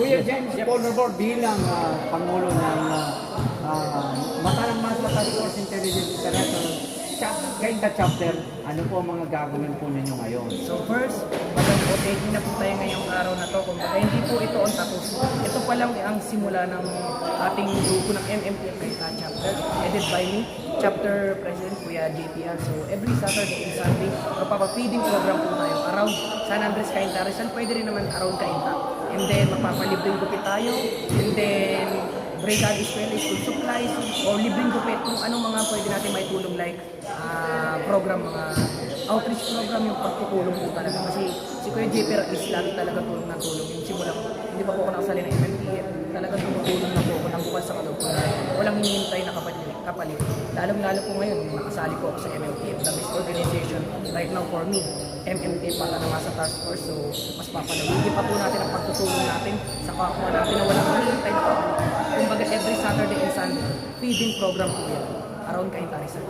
Kuya James Polnarbor bilang Pangulo ng Matalang Masbate Force Intelligence International Kainta Chapter, ano po ang mga gagawin po ninyo ngayon? So first, mag-voting na po tayo ngayong araw na to. Kumbaga, hindi po ito on tapos. Ito pa lang ang simula ng ating grupo ng MMTF Kainta Chapter, headed by me, Chapter President Kuya JPL. So every Saturday and Sunday, magpapafeeding program po tayo around San Andres, Cainta, Rizal, pwede rin naman around Cainta. And then magpapalibreng gupit tayo, and then Brigade Eskwela, school supplies, o libreng gupit kung anong mga pwede natin may tulong like program, mga outreach program, yung pagtutulong po talaga. Kasi si Kuya JPR is lagi talaga tulong ng tulong. Yung simula, hindi pa po ako nakasali ng MMTF, talaga tumutulong na po ako ng bukas sa kalugtunan. Walang hinihintay na kapalit. Lalong-lalo po ngayon, nakasali po ako sa MMTF, the best organization right now for me. MMTF para na sa task force, so mas papalawigin pa po natin ang pagtutulong natin sa kapwa natin na walang hinihintay na kapalit. Kumbaga every Saturday and Sunday, feeding program po yan around Cainta Rizal.